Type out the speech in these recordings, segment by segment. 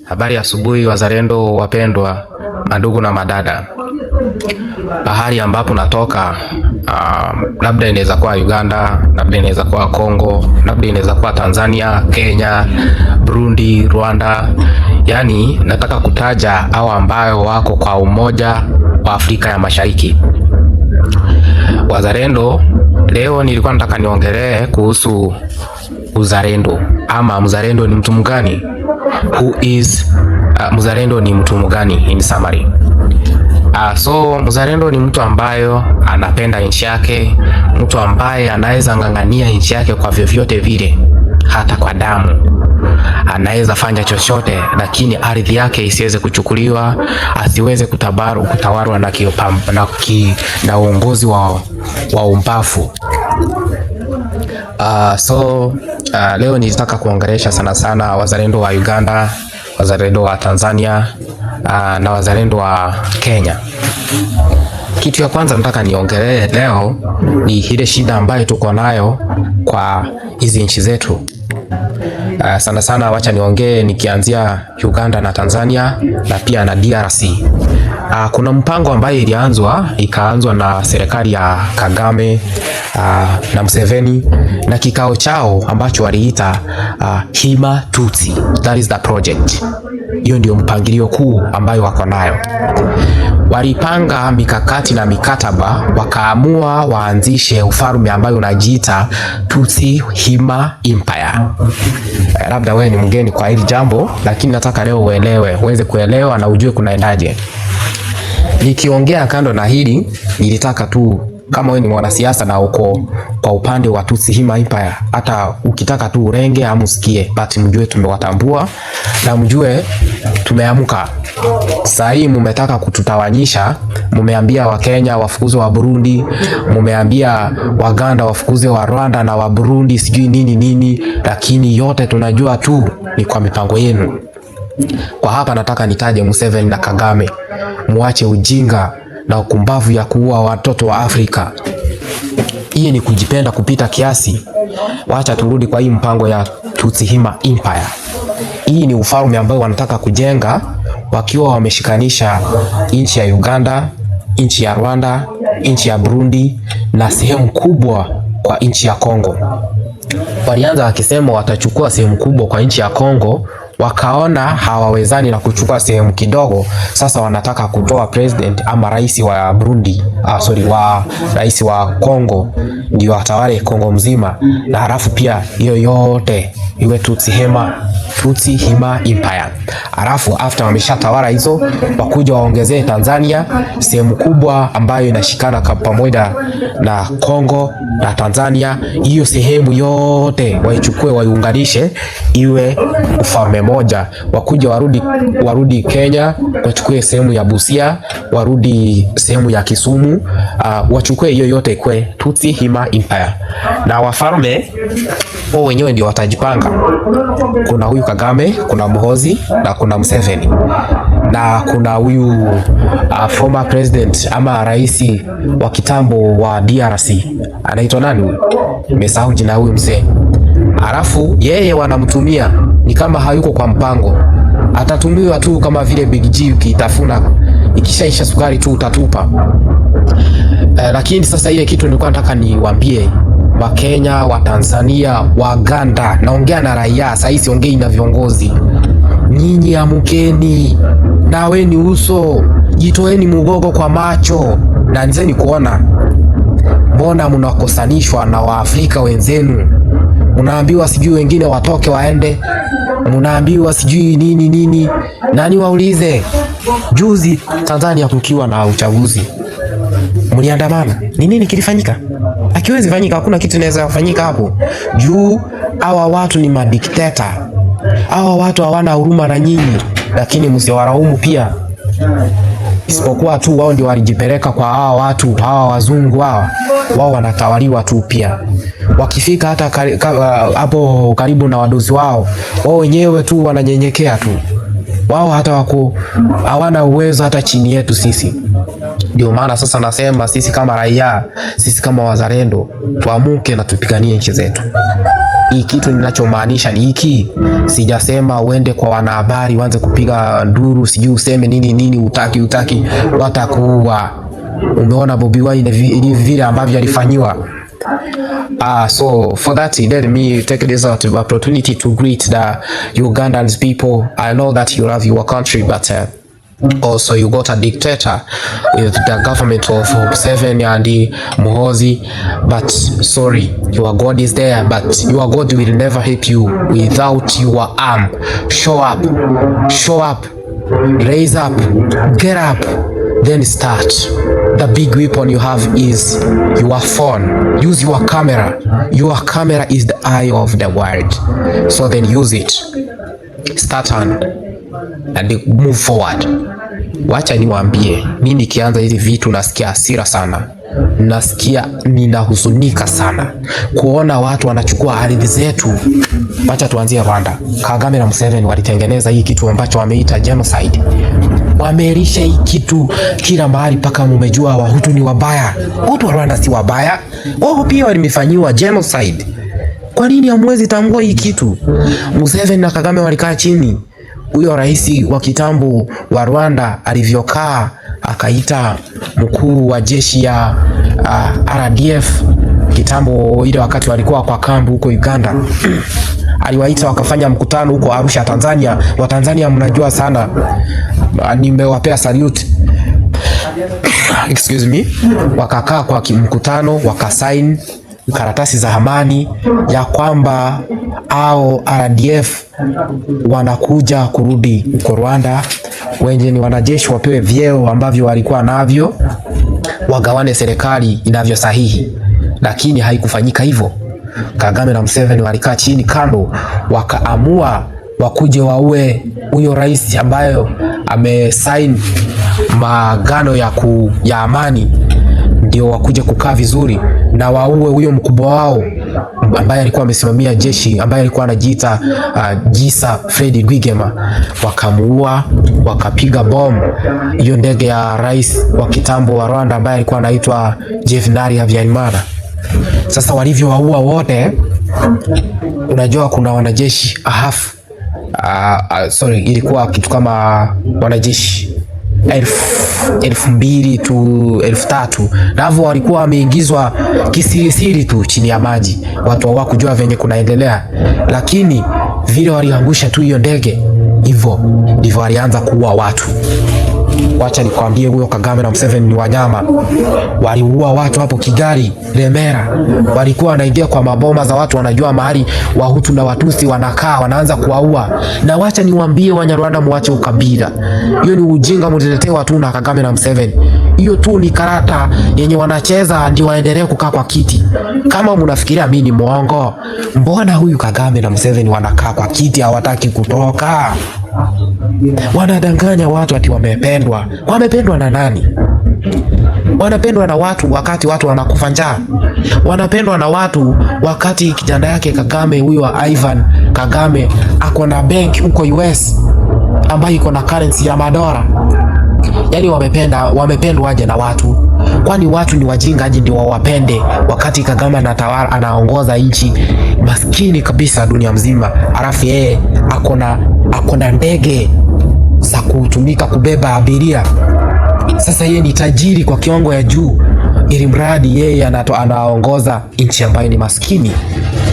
Habari ya asubuhi wazalendo wapendwa, mandugu na madada. Bahari ambapo natoka labda inaweza kuwa Uganda, labda inaweza kuwa Kongo, labda inaweza kuwa Tanzania, Kenya, Burundi, Rwanda. Yaani nataka kutaja hao ambayo wako kwa umoja wa Afrika ya Mashariki. Wazalendo, leo nilikuwa nataka niongelee kuhusu uzalendo, ama mzalendo ni mtu mgani? Who is mzalendo ni mtu mgani in summary? So mzalendo ni mtu ambayo anapenda nchi yake, mtu ambaye anaweza ng'ang'ania nchi yake kwa vyovyote vile, hata kwa damu. Anaweza fanya chochote, lakini ardhi yake isiweze kuchukuliwa, asiweze kutawalwa na uongozi wa umpafu. Leo nilitaka kuongelesha sana wazalendo wa Uganda, wazalendo wa Tanzania na wazalendo wa Kenya. Kitu ya kwanza nataka niongelee leo ni ile shida ambayo tuko nayo kwa hizi nchi zetu. Sana wacha niongee nikianzia Uganda na Tanzania na pia na DRC. Kuna mpango ambayo ikaanzwa na serikali ya Kagame na Museveni, na kikao chao ambacho waliita Hima Tutsi. That is the project. Hiyo ndio mpangilio kuu ambayo wako nayo. Walipanga mikakati na mikataba, wakaamua waanzishe ufalme ambayo unajiita Tutsi Hima Empire. Labda wewe ni mgeni kwa hili jambo, lakini nataka leo uweze kuelewa na ujue kunaendaje. Nikiongea kando na hili, nilitaka tu kama wewe ni mwanasiasa na uko kwa upande wa Tutsi Hima Empire, hata ukitaka tu urenge au usikie, but mjue tumewatambua na mjue tumeamka. Sasa hii mmetaka kututawanyisha, mmeambia wa Kenya wafukuze wa Burundi, mmeambia Waganda wafukuze wa Rwanda na wa Burundi sijui nini, lakini yote tunajua tu ni kwa mipango yenu. Kwa hapa nataka nitaje Museveni na Kagame. Muache ujinga na ukumbavu ya kuua watoto wa Afrika. Hii ni kujipenda kupita kiasi. Wacha turudi kwa hii mpango ya Tutsi Hima Empire. Hii ni ufalme ambao wanataka kujenga wakiwa wameshikanisha nchi ya Uganda, nchi ya Rwanda, nchi ya Burundi na sehemu kubwa kwa nchi ya Kongo. Walianza wakisema watachukua sehemu kubwa kwa nchi ya Kongo, wakaona hawawezani na kuchukua sehemu kidogo. Sasa wanataka kutoa president ama rais wa Burundi, rais wa Kongo ndio atawale Kongo mzima, na halafu pia hiyo yote iwe Tutsi Hima Empire. Halafu after wameshatawala hizo, wakuja waongezee Tanzania sehemu kubwa ambayo inashikana pamoja na Kongo na Tanzania. Hiyo sehemu yote waichukue, waiunganishe iwe ufalme moja. Wakuja warudi Kenya, wachukue sehemu ya Busia, warudi sehemu ya Kisumu, wachukue hiyo yote kwa Tutsi Hima Empire. Na wafalme wao wenyewe ndio watajipanga. Kuna huyu Kagame, kuna Muhoozi na kuna Museveni. Na kuna huyu former president ama rais wa kitambo wa DRC. Anaitwa nani? Nimesahau jina huyu mzee. Alafu yeye wanamtumia ni kama hayuko kwa mpango. Atatumiwa tu kama vile Big G ukitafuna ikishaisha sukari tu utatupa. Lakini sasa ile kitu nilikuwa nataka niwaambie wa Kenya, wa Tanzania, wa Uganda, naongea na raia sasa, hizi ongei na viongozi. Nyinyi amkeni, naweni uso, jitoeni mugogo kwa macho na nzeni kuona. Mbona mnakosanishwa na Waafrika wenzenu? Unaambiwa sijui wengine watoke waende, unaambiwa sijui nini. Nani waulize? Juzi Tanzania kukiwa na uchaguzi, mliandamana. Ni nini kilifanyika? Akiwezi fanyika, hakuna kitu inaweza kufanyika hapo. Juu hawa watu ni madikteta. Hawa watu hawana huruma na nyinyi, lakini msiwaraumu pia. Isipokuwa tu wao ndio walijipeleka kwa hawa watu, hawa wazungu wao wanatawaliwa tu pia. Wakifika hata hapo karibu na wadozi wao wenyewe tu wananyenyekea tu. Wao hata hawana uwezo hata chini yetu sisi. Ndio maana sasa nasema sisi kama raia, sisi kama wazalendo tuamuke na tupiganie nchi zetu. Hii kitu ninachomaanisha ni hiki. Sijasema uende kwa wanahabari uanze kupiga nduru, sijui useme nini utaki watakuua. Umeona Bobi Wine vile ambavyo alifanyiwa. So for that, let me take this opportunity to greet the Ugandans people. I know that you love your country, but also you got a dictator with the government of Museveni and Muhoozi. But sorry, your God is there, but your God will never help you without your arm. Show up, raise up, get up, then start. The big weapon you have is your phone. Use your camera. Your camera is the eye of the world, so then use it. Start and move forward. Wacha niwaambie, mimi nikianza hizi vitu nasikia hasira sana, ninahuzunika sana kuona watu wanachukua ardhi zetu. Wacha tuanzie Rwanda. Kagame na Museveni walitengeneza hii kitu ambacho wameita genocide. Wamerisha hii kitu kila mahali paka mumejua Wahutu ni wabaya. Watu wa Rwanda si wabaya, wao pia walimefanyiwa genocide. Kwa nini hamwezi tambua hii kitu? Museveni na Kagame walikaa chini. Huyo rais wa kitambo wa Rwanda alivyokaa akaita mkuu wa jeshi ya RDF kitambo, ile wakati walikuwa kwa kambi huko Uganda aliwaita wakafanya mkutano huko Arusha, Tanzania. Wa Tanzania mnajua sana, nimewapea salute. Excuse me. Wakakaa kwa mkutano, wakasign karatasi za amani ya kwamba au RDF wanakuja kurudi huko Rwanda, wenye ni wanajeshi wapewe vyeo ambavyo walikuwa navyo, wagawane serikali inavyo sahihi. Lakini haikufanyika hivyo. Kagame na Museveni walikaa chini kando, wakaamua wakuje waue huyo rais ambayo amesign maagano ya amani, ndio wakuje kukaa vizuri na waue huyo mkubwa wao ambaye alikuwa amesimamia jeshi, ambaye alikuwa anajiita Gisa Fred Rwigema. Wakamuua, wakapiga bomu hiyo ndege ya rais wa kitambo wa Rwanda ambaye alikuwa anaitwa Juvenal Habyarimana. Sasa walivyowaua wote, unajua kuna wanajeshi ilikuwa kitu kama wanajeshi 2,000 to 3,000, na hao walikuwa wameingizwa kisirisiri tu chini ya maji. Watu hawakujua venye kunaendelea, lakini vile waliangusha tu hiyo ndege, hivyo ndivyo walianza kuua watu. Wacha nikwambie, huyo Kagame na Museveni ni wanyama. Waliua watu hapo Kigali, Remera. Walikuwa wanaingia kwa maboma za watu, wanajua mahali Wahutu na Watusi wanakaa, wanaanza kuwaua. Na wacha niwaambie Wanyarwanda, muache ukabila. Hiyo ni ujinga mtetewa tu na Kagame na Museveni. Hiyo tu ni karata yenye wanacheza ndio waendelee kukaa kwa kiti. Kama mnafikiria mimi ni mwongo, mbona huyu Kagame na Museveni wanakaa kwa kiti hawataki kutoka? Wanadanganya watu ati wamependwa. Wamependwa na nani? Wanapendwa na watu wakati watu wanakufa njaa. Wanapendwa na watu wakati kijana yake Kagame, huyo Ivan Kagame, ako na bank huko US ambayo iko na currency ya $. Yaani wamependwa aje na watu? Kwani watu ni wajinga aje ndio wawapende wakati Kagame anatawala, anaongoza nchi maskini kabisa dunia mzima, alafu yeye ako na ndege za kutumika kubeba abiria. Sasa yeye ni tajiri kwa kiwango ya juu, ili mradi yeye anaongoza nchi ambayo ni maskini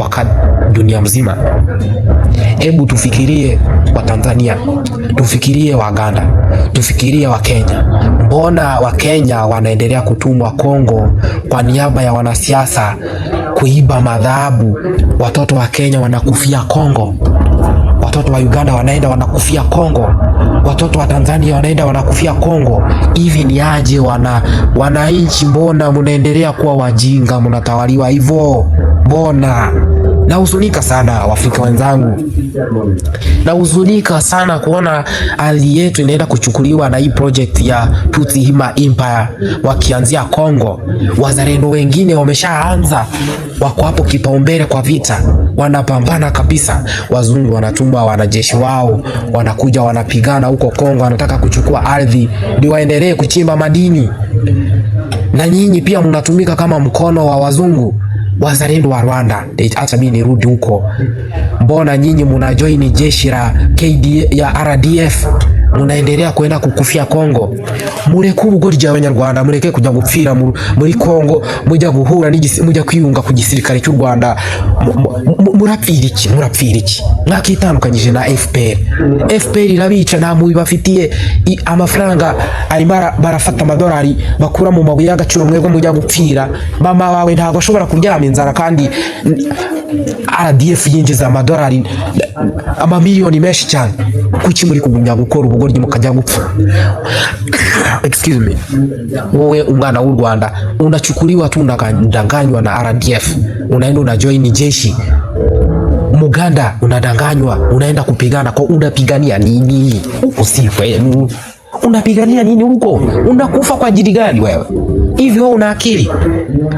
wakati dunia mzima. Hebu tufikirie wa Tanzania, tufikirie wa Uganda, tufikirie wa Kenya. Mbona wa Kenya wanaendelea kutumwa Kongo kwa niaba ya wanasiasa kuiba madhahabu? Watoto wa Kenya wanakufia Kongo. Watoto wa Uganda wanaenda wanakufia Kongo. Watoto wa Tanzania wanaenda wanakufia Kongo. Hivi ni aje wananchi? Mbona mnaendelea kuwa wajinga, mnatawaliwa hivyo? Mbona? Nahuzunika sana Waafrika wenzangu. Nahuzunika sana kuona ardhi yetu inaenda kuchukuliwa na hii project ya Tutsi-Hima Empire, wakianzia Kongo. Wazalendo wengine wameshaanza, wako hapo kipaumbele kwa vita, wanapambana kabisa. Wazungu wanatuma wanajeshi wao, wanakuja wanapigana huko Kongo, wanataka kuchukua ardhi ndio waendelee kuchimba madini. Na nyinyi pia mnatumika kama mkono wa wazungu. wazalendo wa Rwanda, acha mimi nirudi huko. Mbona nyinyi mnajoin jeshi la ya RDF, munaendelea kwenda kukufia Kongo? Mureke ubugoryi abanyarwanda, mureke kujya gupfira muri Kongo, mujya guhura mujya kwiyunga ku gisirikare cy'u Rwanda. Murapfira iki? Mwakitandukanyije na FPR irabica, nta mubi bafitiye amafaranga, ari barafata amadolari bakura mu mabuye y'agaciro, mwebwe mujya gupfira. Mama wawe ntago ashobora kuryama inzara, kandi RDF yinjiza amadolari amamiliyoni menshi cyane. Kuki muri kugumya gukora ubugoryi mukajya gupfa? Excuse me. Wowe umwana w'u Rwanda unachukuliwa tu, unadanganywa na RDF, unaenda una join jeshi. Muganda unadanganywa, unaenda kupigana. Kwa unapigania nini? Usife. Unapigania nini huko? Unakufa kwa ajili gani wewe? Hivi wewe una akili?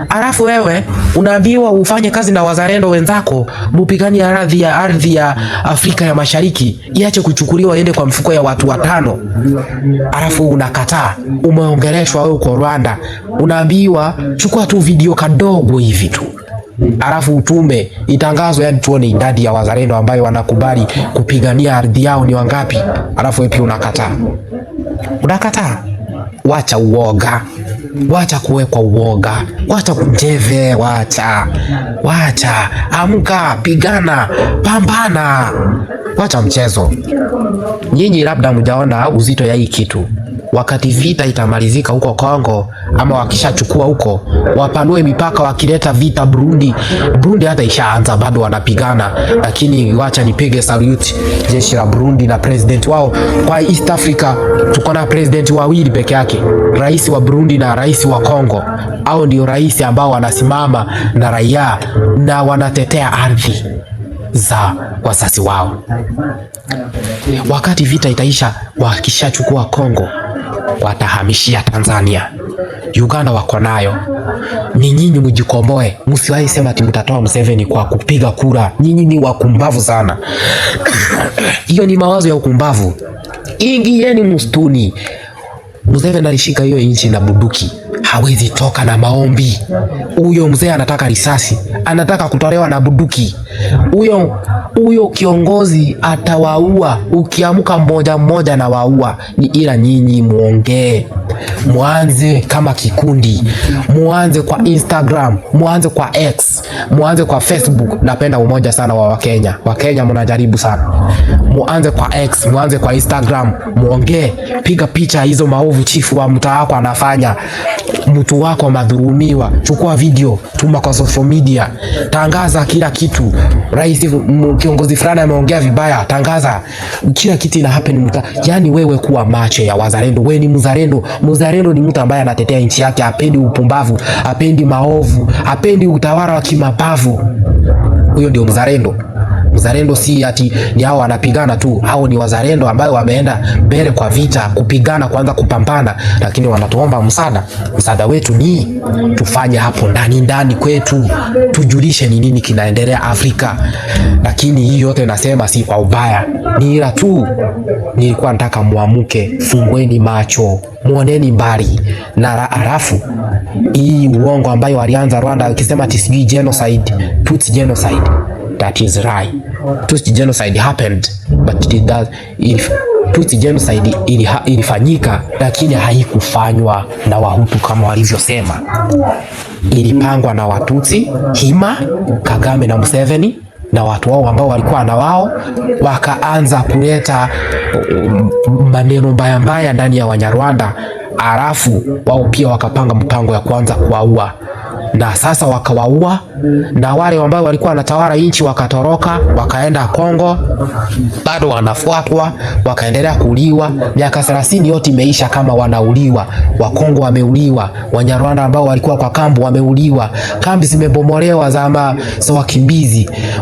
Alafu wewe unaambiwa ufanye kazi na wazalendo wenzako, mupiganie ardhi ya Afrika ya Mashariki, iache kuchukuliwa iende kwa mfuko ya watu watano. Alafu unakataa. Umeongeleshwa wewe uko Rwanda, unaambiwa chukua tu video kadogo hivi tu, alafu utume itangazwe, yani tuone idadi ya wazalendo ambayo wanakubali kupigania ardhi yao ni wangapi. Alafu wewe pia unakataa. Wacha uoga, wacha kuwekwa uoga, wacha kujeve, wacha amka, pigana, pambana, wacha mchezo. Nyinyi labda mjaona uzito ya hii kitu. Wakati vita itamalizika huko Kongo, ama wakishachukua huko, wapanue mipaka, wakileta vita Burundi hata ishaanza bado wanapigana. Lakini wacha nipige salute jeshi la Burundi na president wao. Kwa East Africa tuko na president wawili peke yake, rais wa Burundi na rais wa Kongo. Hao ndio rais ambao wanasimama na raia na wanatetea ardhi za wazazi wao. Wakati vita itaisha, wakishachukua Kongo, watahamishia Tanzania. Uganda wako nayo. Ni nyinyi mjikomboe. Msiwahi sema ati mtatoa Museveni kwa kupiga kura. Nyinyi ni wakumbavu sana. Hiyo ni mawazo ya ukumbavu. Ingieni msituni. Museveni alishika hiyo nchi na bunduki. Hawezi toka na maombi. Huyo mzee anataka risasi, anataka kutolewa na bunduki. Huyo kiongozi atawaua. Ukiamka mmoja na waua. Ni ila nyinyi muongee. Muanze kama kikundi. Muanze kwa Instagram, muanze kwa X, muanze kwa Facebook. Napenda umoja sana wa Wakenya. Wakenya mnajaribu sana. Muanze kwa X, muanze kwa Instagram, muongee. Piga picha hizo maovu chifu wa mtaa wako anafanya. Mtu wako madhulumiwa, chukua video, tuma kwa social media, tangaza kila kitu. Rais kiongozi fulani ameongea vibaya, tangaza kila kitu ina happen. Yani wewe kuwa macho ya wazalendo. Wewe ni mzalendo. Mzalendo ni mtu ambaye anatetea nchi yake, hapendi upumbavu, hapendi maovu, hapendi utawala wa kimabavu. Huyo ndio mzalendo. Mzalendo si ati ni hao wanapigana tu. Hao ni wazalendo ambao wameenda mbele kwa vita, kupigana, kuanza kupambana, lakini wanatuomba msaada. Msaada wetu ni tufanye hapo ndani kwetu, tujulishe ni nini kinaendelea Afrika. Lakini hii yote nasema si kwa ubaya, ni ila tu nilikuwa nataka muamuke, fungueni macho, muoneni mbali na alafu hii uongo ambayo walianza Rwanda akisema ati sijui genocide, Tutsi genocide. That is right. Tutsi genocide happened, but Tutsi genocide ilifanyika, lakini haikufanywa na Wahutu kama walivyosema. Ilipangwa na Watutsi, Hima, Kagame na Museveni na watu wao ambao walikuwa na wao, wakaanza kuleta maneno mbaya ndani ya Wanyarwanda. Alafu wao pia wakapanga mpango ya kwanza kuwaua. Na sasa wakawaua, na wale ambao walikuwa wanatawala nchi wakatoroka, wakaenda Kongo, bado wanafuatwa, wakaendelea kuuliwa. Miaka 30 yote imeisha kama wanauliwa. Wakongo wameuliwa, Wanyarwanda ambao walikuwa kwa kambi wameuliwa, kambi zimebomolewa za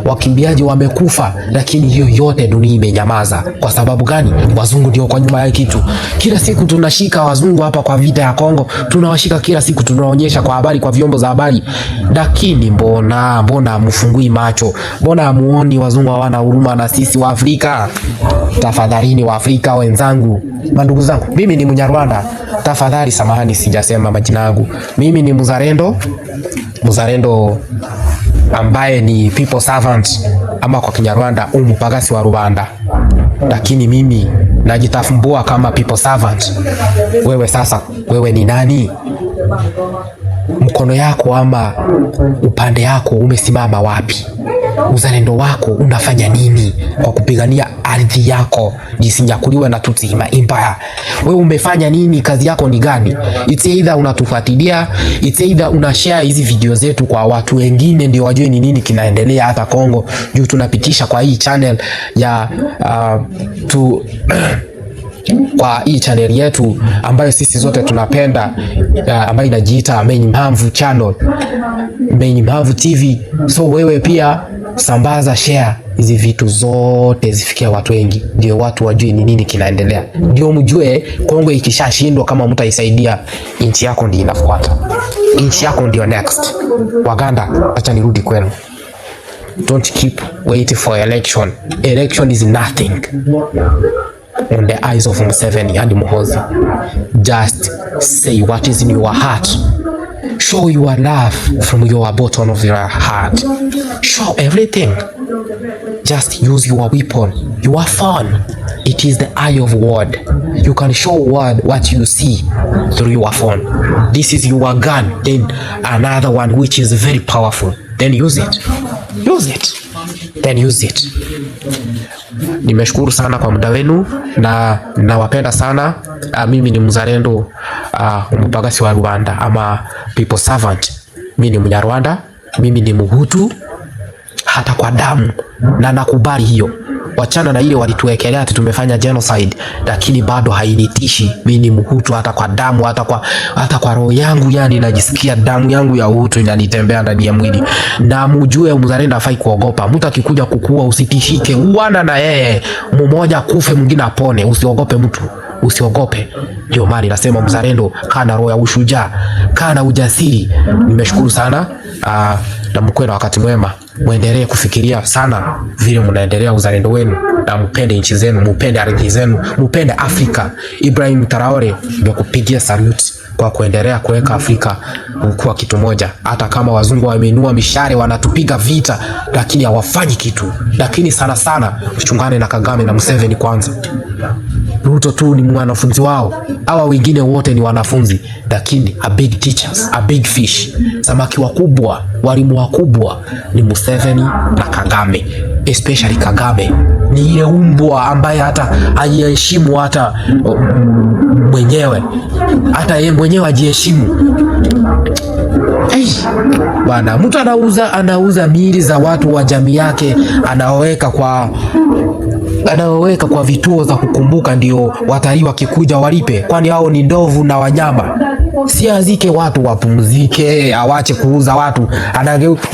wakimbiaji wamekufa. Lakini hiyo yote dunia imenyamaza. Kwa sababu gani? Wazungu ndio kwa nyuma ya kitu. Kila siku tunashika wazungu hapa kwa vita ya Kongo, tunawashika kila siku, tunaonyesha kwa habari, kwa vyombo za habari. Lakini mbona mfungui macho? Mbona muoni wazungu hawana huruma na sisi wa Afrika? Tafadhalini wa Afrika wenzangu, mandugu zangu, mimi ni Mnyarwanda. Tafadhali samahani sijasema majina yangu. Mimi ni mzalendo ambaye ni people servant, ama kwa Kinyarwanda umupagasi wa rubanda, lakini mimi najitafumbua kama people servant. Wewe sasa, wewe ni nani? Mkono yako ama upande yako umesimama wapi? Uzalendo wako unafanya nini kwa kupigania ardhi yako jisinyakuliwe na Tutsi Empire? Wewe umefanya nini? Kazi yako ni gani? It's either unatufuatilia, it's either una share hizi video zetu kwa watu wengine ndio wajue ni nini kinaendelea hata Kongo, juu tunapitisha kwa hii channel ya kwa hii channel yetu ambayo sisi zote tunapenda, ambayo inajiita Main Mhamvu Channel, Main Mhamvu TV. So wewe pia sambaza, share hizi vitu zote zifikie watu wengi, ndio watu wajue ni nini kinaendelea, ndio mjue Kongo ikishashindwa kama mtaisaidia, nchi yako ndio inafuata, nchi yako ndio next. Waganda, acha nirudi kwenu. Don't keep waiting for election. Election is nothing on the eyes of Museveni and Muhoozi. Just say what is in your heart. Show your love from your bottom of your heart. Show everything. Just use your weapon, your phone. It is the eye of God. You can show world what you see through your phone. This is your gun. Then another one which is very powerful. Then use it. Use it. Then use it. Nimeshukuru sana kwa muda wenu na nawapenda sana. Mimi ni mzalendo, umupagasi wa Rwanda ama people servant. Mimi ni Mnyarwanda, mimi ni Muhutu hata kwa damu, na nakubali hiyo. Wachana na ile walituwekelea ati tumefanya genocide, lakini bado hainitishi. Mimi ni Muhutu hata kwa damu, hata kwa roho yangu, yani najisikia damu yangu ya Uhutu inanitembea ndani ya mwili. Na mjue mzalendo afai kuogopa. Mtu akikuja kukua usitishike, uana na yeye, mmoja kufe mwingine apone. Usiogope mtu, usiogope. Ndio maana nasema mzalendo, kana roho ya ushujaa, kana ujasiri. Nimeshukuru sana, na mkwe na wakati mwema. Muendelee kufikiria sana vile mnaendelea uzalendo wenu, na mpende nchi zenu, mpende ardhi zenu, mpende Afrika. Ibrahim Traore ndio kupigia salute kwa kuendelea kuweka Afrika kuwa kitu moja. Hata kama wazungu wameinua mishare wanatupiga vita, lakini hawafanyi kitu. Lakini sana sana uchungane na Kagame na Museveni kwanza. Ruto tu ni mwanafunzi wao, hawa wengine wote ni wanafunzi, lakini a big teachers, a big fish, samaki wakubwa, walimu wakubwa ni Museveni na Kagame. Especially Kagame ni ile umbwa ambaye hata hajiheshimu hata mwenyewe, hata yeye mwenyewe hajiheshimu. Bwana, mtu anauza miili za watu wa jamii yake, anaweka kwa vituo za kukumbuka, ndio watalii wakikuja walipe. Kwani hao ni ndovu na wanyama? Si azike watu wapumzike, awache kuuza watu.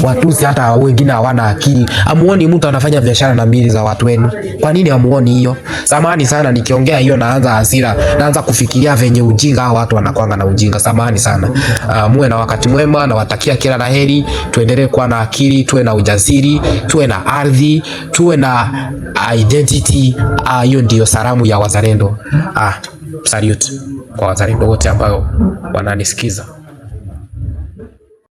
Watusi hata wengine hawana akili. Amuoni mtu anafanya biashara na miili za watu wenu? Kwa nini amuoni hiyo? Samahani sana nikiongea hiyo naanza hasira, naanza kufikiria venye ujinga hao watu wanakuanga na ujinga. Samahani sana. Muwe na wakati mwema, na watakia kila laheri. Tuendelee kuwa na akili, tuwe na ujasiri, tuwe na ardhi, tuwe na identity. Hiyo ndio salamu ya wazalendo. Salute kwa wazalendo wote ambao wananisikiza.